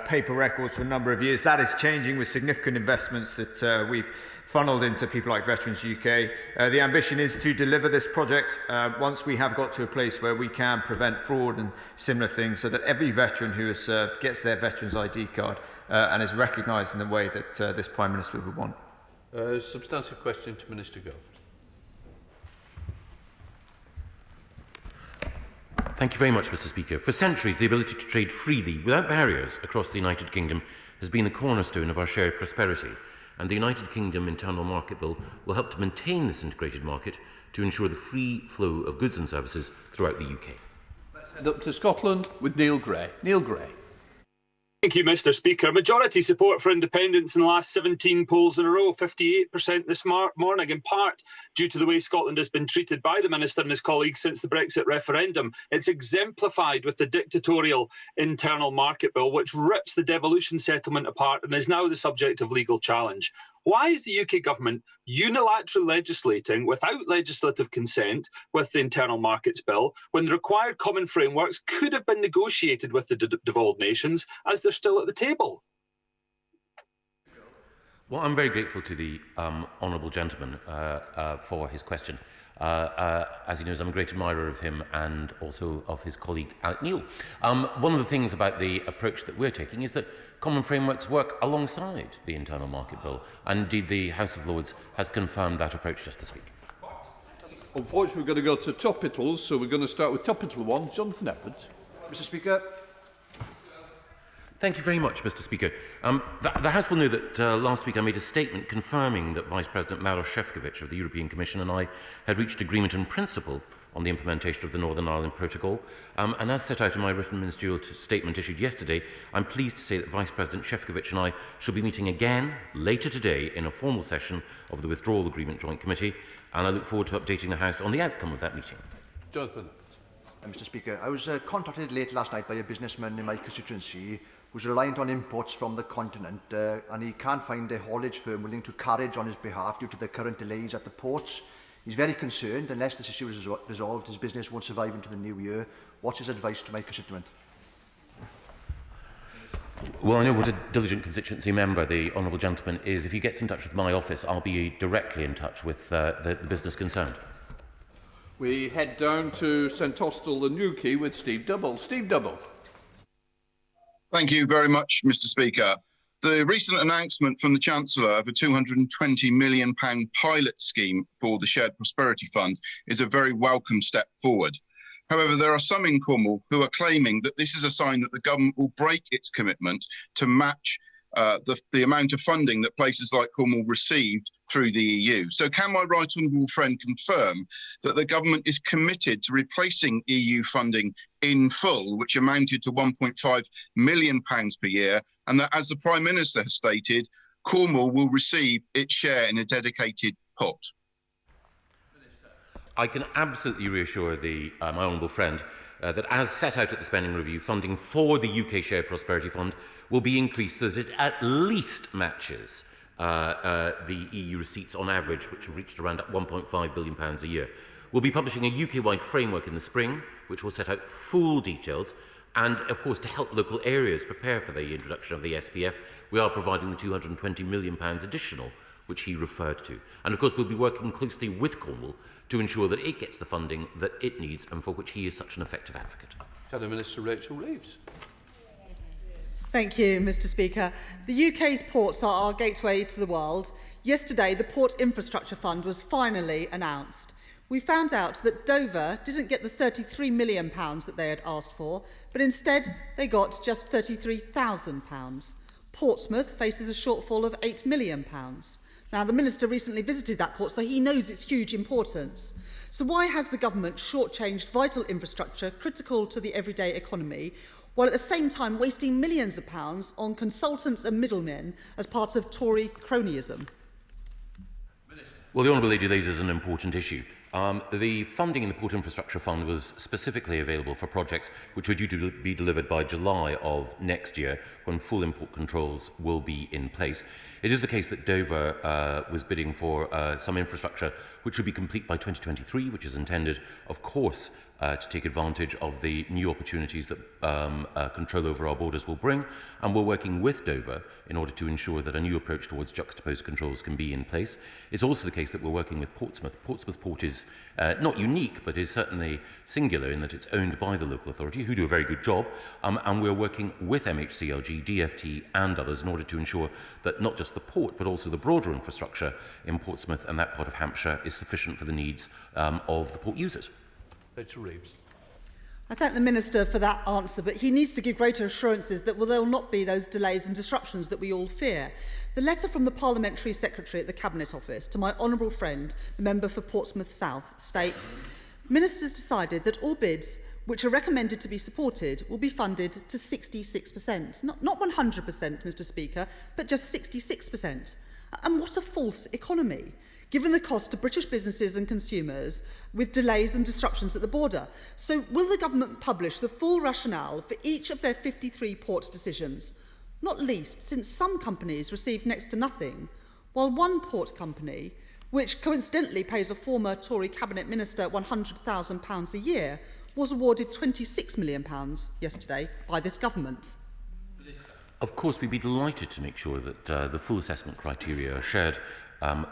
paper records for a number of years. That is changing with significant investments that we've funneled into people like Veterans UK. The ambition is to deliver this project once we have got to a place where we can prevent fraud and similar things, so that every veteran who has served gets their Veterans ID card and is recognised in the way that this Prime Minister would want. Substantive question to Minister Gove. Thank you very much, Mr. Speaker. For centuries, the ability to trade freely, without barriers, across the United Kingdom has been the cornerstone of our shared prosperity, and the United Kingdom Internal Market Bill will help to maintain this integrated market to ensure the free flow of goods and services throughout the UK. Let's head up to Scotland with Neil Gray. Neil Gray. Thank you, Mr. Speaker. Majority support for independence in the last 17 polls in a row, 58% this morning, in part due to the way Scotland has been treated by the Minister and his colleagues since the Brexit referendum. It's exemplified with the dictatorial Internal Market Bill, which rips the devolution settlement apart and is now the subject of legal challenge. Why is the UK government unilaterally legislating without legislative consent with the Internal Markets Bill when the required common frameworks could have been negotiated with the devolved nations as they're still at the table? Well, I'm very grateful to the honourable gentleman for his question. As he knows, I'm a great admirer of him and also of his colleague Alec Neil. One of the things about the approach that we're taking is that common frameworks work alongside the Internal Market Bill, and indeed the House of Lords has confirmed that approach just this week. Unfortunately, we're going to go to topicals, so we're going to start with topical one. Jonathan Edwards. Mr. Speaker. Thank you very much, Mr. Speaker. The House will know that last week I made a statement confirming that Vice President Maroš Šefčovič of the European Commission and I had reached agreement in principle on the implementation of the Northern Ireland Protocol. And as set out in my written ministerial statement issued yesterday, I'm pleased to say that Vice President Šefčovič and I shall be meeting again later today in a formal session of the Withdrawal Agreement Joint Committee, and I look forward to updating the House on the outcome of that meeting. Jonathan. Mr. Speaker, I was contacted late last night by a businessman in my constituency who's reliant on imports from the continent and he can't find a haulage firm willing to carriage on his behalf due to the current delays at the ports. He's very concerned. Unless this issue is resolved, his business won't survive into the new year. What's his advice to my constituent? Well, I know what a diligent constituency member the honourable gentleman is. If he gets in touch with my office, I'll be directly in touch with the business concerned. We head down to St Austell and Newquay with Steve Double. Steve Double. Thank you very much, Mr. Speaker. The recent announcement from the Chancellor of a £220 million pilot scheme for the Shared Prosperity Fund is a very welcome step forward. However, there are some in Cornwall who are claiming that this is a sign that the government will break its commitment to match the amount of funding that places like Cornwall received through the EU. So can my right honourable friend confirm that the government is committed to replacing EU funding in full, which amounted to £1.5 million per year, and that, as the Prime Minister has stated, Cornwall will receive its share in a dedicated pot? I can absolutely reassure my honourable friend that, as set out at the spending review, funding for the UK Shared Prosperity Fund will be increased so that it at least matches the EU receipts on average, which have reached around £1.5 billion a year. We'll be publishing a UK-wide framework in the spring, which will set out full details. And, of course, to help local areas prepare for the introduction of the SPF, we are providing the £220 million additional, which he referred to. And, of course, we'll be working closely with Cornwall to ensure that it gets the funding that it needs and for which he is such an effective advocate. Cabinet Minister Rachel Reeves. Thank you, Mr. Speaker. The UK's ports are our gateway to the world. Yesterday, the Port Infrastructure Fund was finally announced. We found out that Dover didn't get the £33 million that they had asked for, but instead they got just £33,000. Portsmouth faces a shortfall of £8 million. Now, the Minister recently visited that port, so he knows its huge importance. So why has the government shortchanged vital infrastructure critical to the everyday economy, while at the same time wasting millions of pounds on consultants and middlemen as part of Tory cronyism? Well, the Honourable Lady raises an important issue. The funding in the Port Infrastructure Fund was specifically available for projects which are due to be delivered by July of next year, when full import controls will be in place. It is the case that Dover was bidding for some infrastructure which would be complete by 2023, which is intended, of course, to take advantage of the new opportunities that control over our borders will bring, and we're working with Dover in order to ensure that a new approach towards juxtaposed controls can be in place. It's also the case that we're working with Portsmouth. Portsmouth Port is not unique, but is certainly singular in that it's owned by the local authority, who do a very good job, and we're working with MHCLG, DFT and others in order to ensure that not just the port, but also the broader infrastructure in Portsmouth and that part of Hampshire is sufficient for the needs of the port users. Rachel Reeves. I thank the Minister for that answer, but he needs to give greater assurances that there will not be those delays and disruptions that we all fear. The letter from the Parliamentary Secretary at the Cabinet Office to my honourable friend, the member for Portsmouth South, states, Ministers decided that all bids which are recommended to be supported will be funded to 66%. Not 100%, Mr Speaker, but just 66%. And what a false economy, given the cost to British businesses and consumers with delays and disruptions at the border. So will the government publish the full rationale for each of their 53 port decisions? Not least since some companies received next to nothing, while one port company, which coincidentally pays a former Tory cabinet minister £100,000 a year, was awarded £26 million yesterday by this government. Of course, we'd be delighted to make sure that the full assessment criteria are shared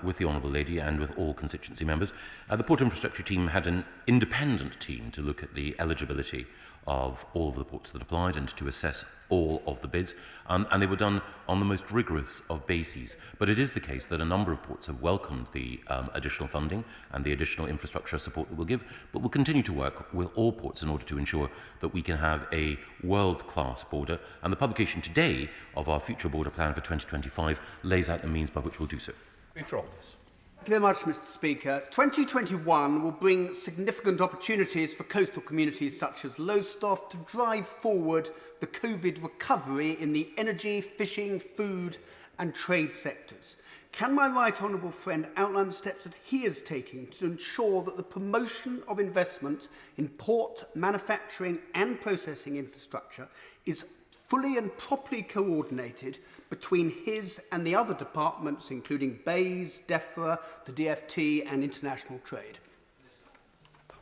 with the Honourable Lady and with all constituency members. The Port Infrastructure team had an independent team to look at the eligibility of all of the ports that applied and to assess all of the bids, and they were done on the most rigorous of bases. But it is the case that a number of ports have welcomed the additional funding and the additional infrastructure support that we'll give, but we'll continue to work with all ports in order to ensure that we can have a world-class border, and the publication today of our future border plan for 2025 lays out the means by which we'll do so. Peter Aldis. Thank you very much, Mr Speaker. 2021 will bring significant opportunities for coastal communities such as Lowestoft to drive forward the COVID recovery in the energy, fishing, food and trade sectors. Can my right honourable friend outline the steps that he is taking to ensure that the promotion of investment in port, manufacturing and processing infrastructure is fully and properly coordinated between his and the other departments, including BEIS, DEFRA, the DFT and international trade?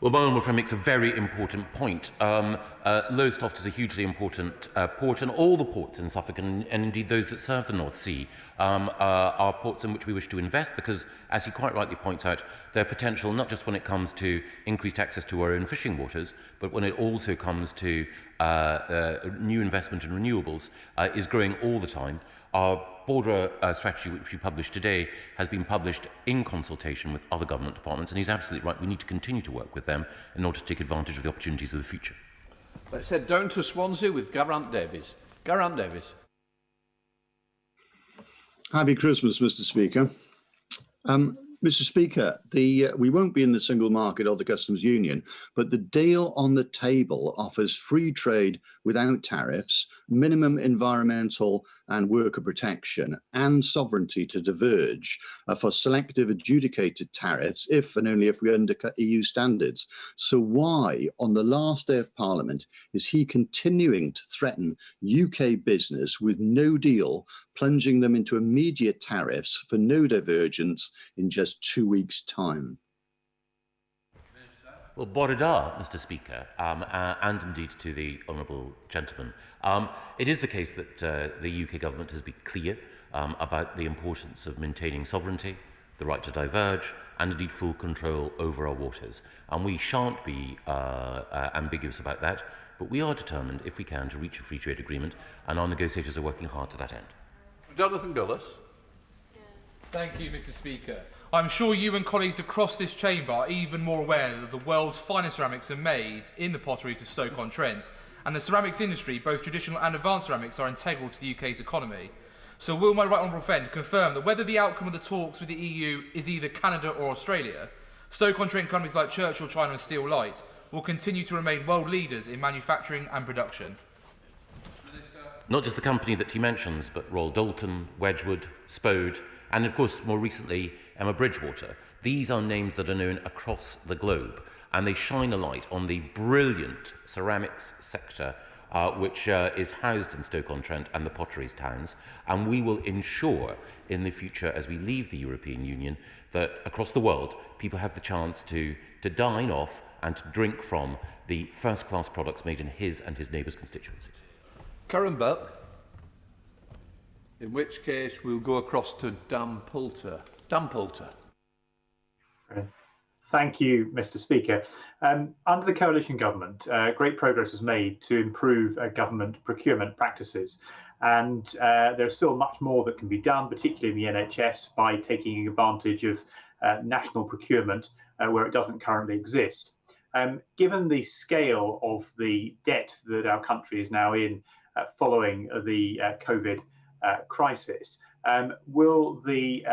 Well, my honourable friend makes a very important point. Lowestoft is a hugely important port, and all the ports in Suffolk, and indeed those that serve the North Sea, are ports in which we wish to invest because, as he quite rightly points out, their potential, not just when it comes to increased access to our own fishing waters, but when it also comes to new investment in renewables, is growing all the time. Our border strategy, which we published today, has been published in consultation with other government departments, and he's absolutely right. We need to continue to work with them in order to take advantage of the opportunities of the future. Let's head down to Swansea with Geraint Davies. Geraint Davies. Happy Christmas, Mr Speaker. Mr Speaker, we won't be in the single market or the customs union, but the deal on the table offers free trade without tariffs, minimum environmental and worker protection, and sovereignty to diverge for selective adjudicated tariffs if and only if we undercut EU standards. So why, on the last day of Parliament, is he continuing to threaten UK business with no deal, plunging them into immediate tariffs for no divergence in just 2 weeks' time? Well, Borada, Mr Speaker, and indeed to the honourable gentleman. It is the case that the UK government has been clear about the importance of maintaining sovereignty, the right to diverge, and indeed full control over our waters. And we shan't be ambiguous about that, but we are determined, if we can, to reach a free trade agreement, and our negotiators are working hard to that end. Jonathan Gullis. Thank you, Mr Speaker. I'm sure you and colleagues across this chamber are even more aware that the world's finest ceramics are made in the potteries of Stoke-on-Trent, and the ceramics industry, both traditional and advanced ceramics, are integral to the UK's economy. So will my right honourable friend confirm that whether the outcome of the talks with the EU is either Canada or Australia, Stoke-on-Trent companies like Churchill, China and Steel Light will continue to remain world leaders in manufacturing and production? Not just the company that he mentions, but Royal Doulton, Wedgwood, Spode, and of course, more recently, Emma Bridgewater. These are names that are known across the globe, and they shine a light on the brilliant ceramics sector which is housed in Stoke-on-Trent and the potteries towns, and we will ensure in the future, as we leave the European Union, that across the world people have the chance to dine off and to drink from the first-class products made in his and his neighbours' constituencies. Karen Buck, in which case we'll go across to Dan Poulter. Dan Poulter. Thank you, Mr. Speaker. Under the coalition government, great progress was made to improve government procurement practices. And there's still much more that can be done, particularly in the NHS, by taking advantage of national procurement where it doesn't currently exist. Given the scale of the debt that our country is now in following the COVID crisis, will the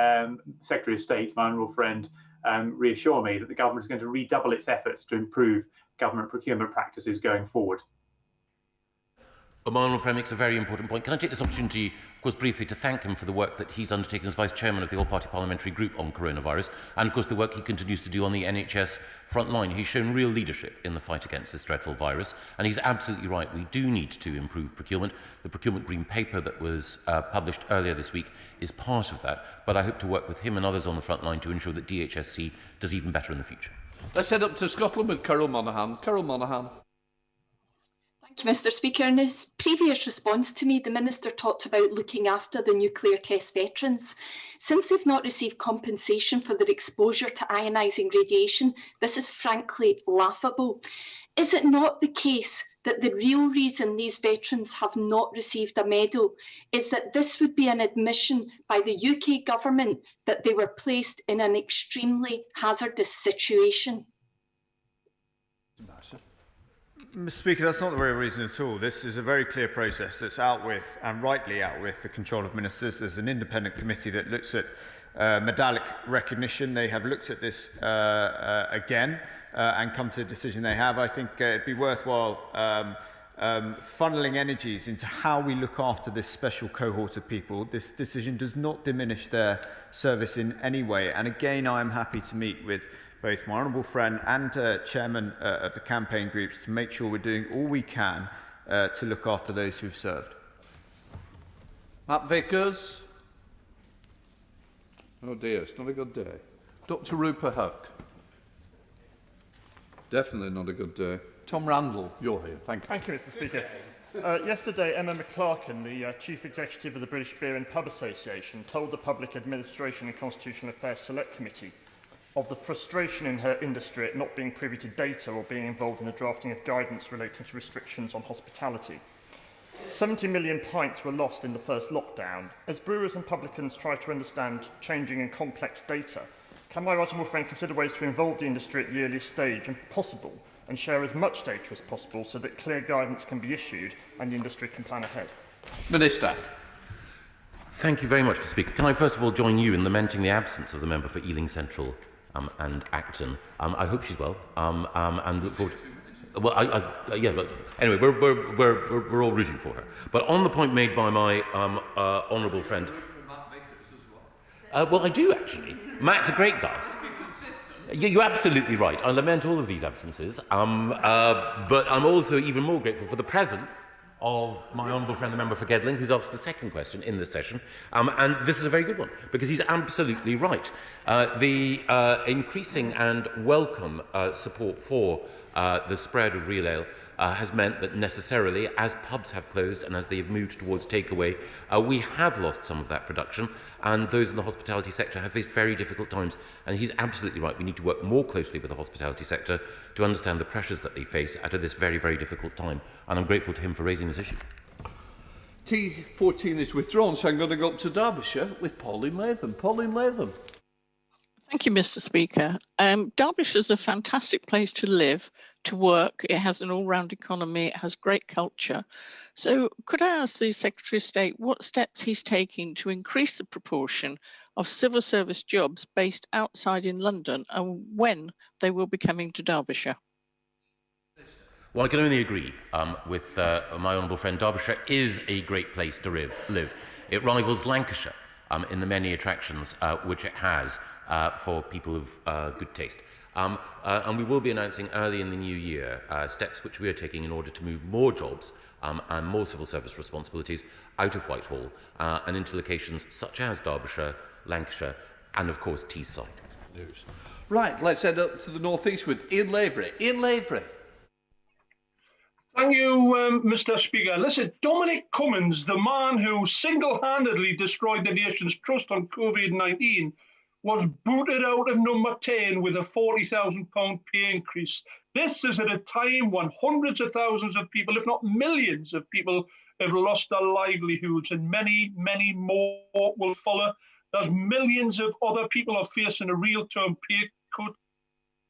Secretary of State, my honourable friend, reassure me that the government is going to redouble its efforts to improve government procurement practices going forward? My honourable friend makes a very important point. Can I take this opportunity, of course, briefly to thank him for the work that he's undertaken as Vice-Chairman of the All-Party Parliamentary Group on coronavirus, and of course the work he continues to do on the NHS front line. He's shown real leadership in the fight against this dreadful virus, and he's absolutely right. We do need to improve procurement. The Procurement Green Paper that was published earlier this week is part of that, but I hope to work with him and others on the front line to ensure that DHSC does even better in the future. Let's head up to Scotland with Carol Monaghan. Carol Monaghan. Thank you, Mr. Speaker. In his previous response to me, the Minister talked about looking after the nuclear test veterans. Since they've not received compensation for their exposure to ionising radiation, this is frankly laughable. Is it not the case that the real reason these veterans have not received a medal is that this would be an admission by the UK government that they were placed in an extremely hazardous situation? Mr. Speaker, that's not the real reason at all. This is a very clear process that's out with, and rightly out with, the control of ministers. There's an independent committee that looks at medallic recognition. They have looked at this again and come to the decision they have. I think it'd be worthwhile funneling energies into how we look after this special cohort of people. This decision does not diminish their service in any way. And again, I am happy to meet with both my honourable friend and chairman of the campaign groups to make sure we're doing all we can to look after those who've served. Matt Vickers. Oh dear, it's not a good day. Dr. Rupert Huck. Definitely not a good day. Tom Randall, you're here. Thank you. Thank you, Mr. Speaker. Yesterday, Emma McClarkin, the Chief Executive of the British Beer and Pub Association, told the Public Administration and Constitutional Affairs Select Committee of the frustration in her industry at not being privy to data or being involved in the drafting of guidance relating to restrictions on hospitality. 70 million pints were lost in the first lockdown. As brewers and publicans try to understand changing and complex data, can my honourable friend consider ways to involve the industry at the earliest stage and possible and share as much data as possible so that clear guidance can be issued and the industry can plan ahead? Minister. Thank you very much, Mr. Speaker. Can I first of all join you in lamenting the absence of the member for Ealing Central and Acton? I hope she's well, and look forward to... Well, yeah, but anyway, we're all rooting for her. But on the point made by my honourable friend... well, I do, actually. Matt's a great guy. You're absolutely right. I lament all of these absences, but I'm also even more grateful for the presence of my honourable friend, the member for Gedling, who's asked the second question in this session. And this is a very good one, because he's absolutely right. The increasing and welcome support for the spread of real ale has meant that necessarily, as pubs have closed and as they have moved towards takeaway, we have lost some of that production, and those in the hospitality sector have faced very difficult times. And he's absolutely right. We need to work more closely with the hospitality sector to understand the pressures that they face at this very, very difficult time. And I'm grateful to him for raising this issue. T14 is withdrawn, so I'm going to go up to Derbyshire with Pauline Latham. Pauline Latham. Thank you, Mr. Speaker. Derbyshire is a fantastic place to live, to work. It has an all-round economy. It has great culture. So could I ask the Secretary of State what steps he's taking to increase the proportion of civil service jobs based outside in London and when they will be coming to Derbyshire? Well, I can only agree with my honourable friend. Derbyshire is a great place to live. It rivals Lancashire in the many attractions which it has for people of good taste. And we will be announcing early in the new year steps which we are taking in order to move more jobs and more civil service responsibilities out of Whitehall and into locations such as Derbyshire, Lancashire and of course Teesside. Right, let's head up to the northeast with Ian Lavery. Ian Lavery. Thank you, Mr. Speaker. Listen, Dominic Cummings, the man who single-handedly destroyed the nation's trust on COVID-19, was booted out of number 10 with a £40,000 pay increase. This is at a time when hundreds of thousands of people, if not millions of people, have lost their livelihoods, and many, many more will follow. There's millions of other people are facing a real-term pay cut,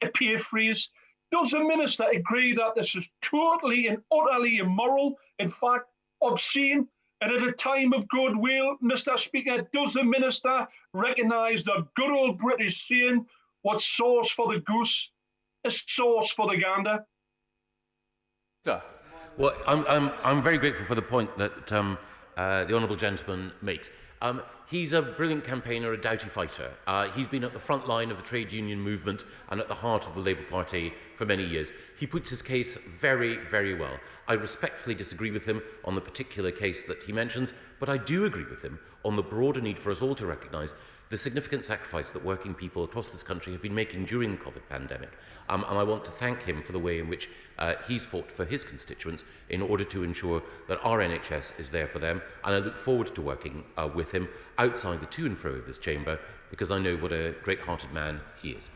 a pay freeze. Does the Minister agree that this is totally and utterly immoral, in fact, obscene? And at a time of goodwill, Mr. Speaker, does the Minister recognise the good old British saying, what's sauce for the goose is sauce for the gander? Well, I'm very grateful for the point that the honourable gentleman makes. He's a brilliant campaigner, a doughty fighter. He's been at the front line of the trade union movement and at the heart of the Labour Party for many years. He puts his case very, very well. I respectfully disagree with him on the particular case that he mentions, but I do agree with him on the broader need for us all to recognise the significant sacrifice that working people across this country have been making during the COVID pandemic. And I want to thank him for the way in which he's fought for his constituents in order to ensure that our NHS is there for them. And I look forward to working with him outside the to and fro of this chamber, because I know what a great-hearted man he is.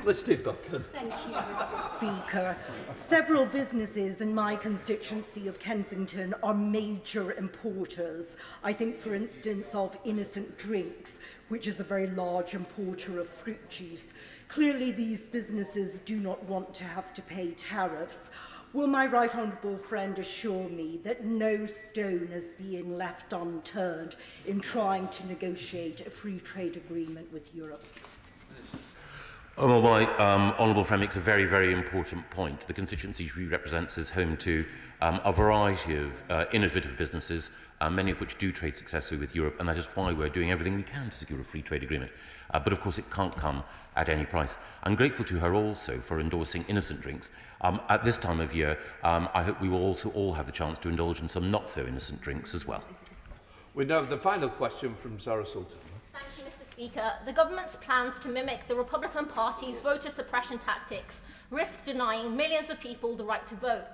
Let's take Duncan. Thank you, Mr. Speaker. Several businesses in my constituency of Kensington are major importers. I think, for instance, of Innocent Drinks, which is a very large importer of fruit juice. Clearly, these businesses do not want to have to pay tariffs. Will my right honourable friend assure me that no stone is being left unturned in trying to negotiate a free trade agreement with Europe? Oh, well, my honourable friend makes a very, very important point. The constituency she represents is home to a variety of innovative businesses, many of which do trade successfully with Europe, and that is why we're doing everything we can to secure a free trade agreement. But of course, it can't come at any price. I'm grateful to her also for endorsing Innocent Drinks. At this time of year, I hope we will also all have the chance to indulge in some not-so-innocent drinks as well. We now have the final question from Sarah Sultan. Thank you, Mr. Speaker. The government's plans to mimic the Republican Party's voter suppression tactics risk denying millions of people the right to vote.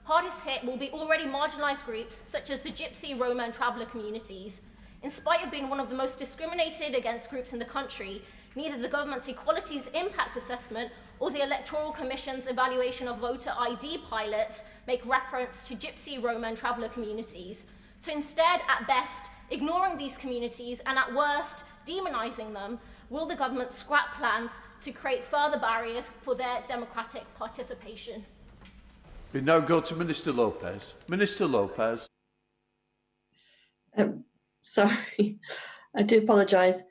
Hardest hit will be already marginalised groups such as the Gypsy, Roma and Traveller communities. In spite of being one of the most discriminated against groups in the country, neither the government's Equalities Impact Assessment or the Electoral Commission's evaluation of voter ID pilots make reference to Gypsy, Roma and Traveller communities. So instead, at best, ignoring these communities and at worst, demonising them, will the government scrap plans to create further barriers for their democratic participation? We now go to Minister Lopez. Minister Lopez. Sorry, I do apologise.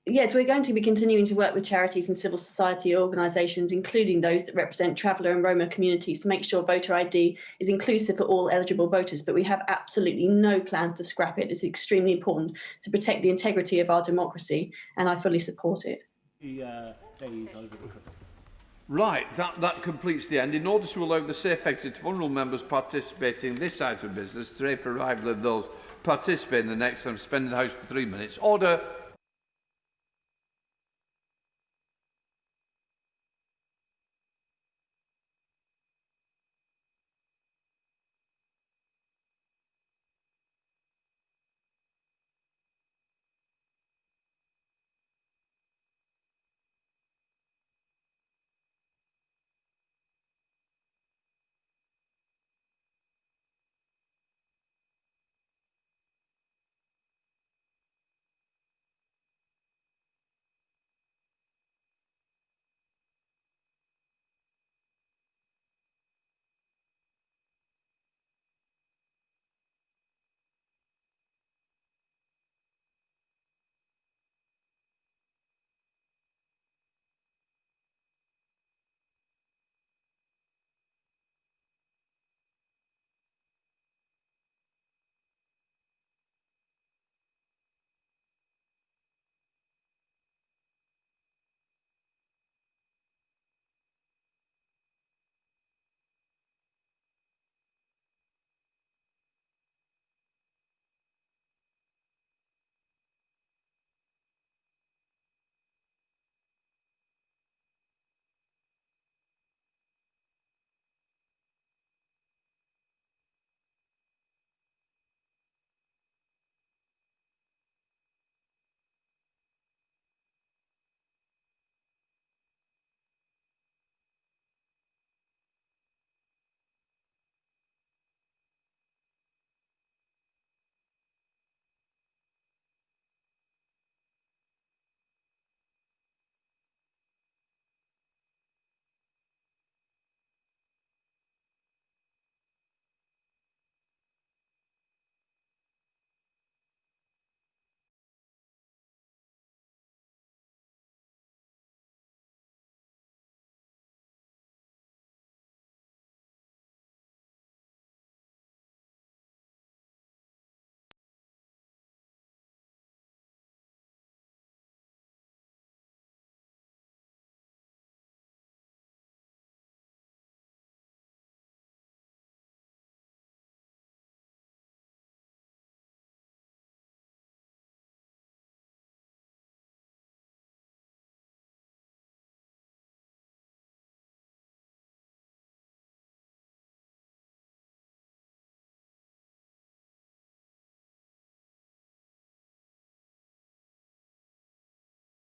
Yes, we're going to be continuing to work with charities and civil society organisations, including those that represent Traveller and Roma communities, to make sure voter ID is inclusive for all eligible voters. But we have absolutely no plans to scrap it. It's extremely important to protect the integrity of our democracy, and I fully support it. Right, that completes the end. In order to allow the safe exit of honourable members participating in this item of business, today for arrival of those participating in the next, I'm suspending the House for 3 minutes. Order.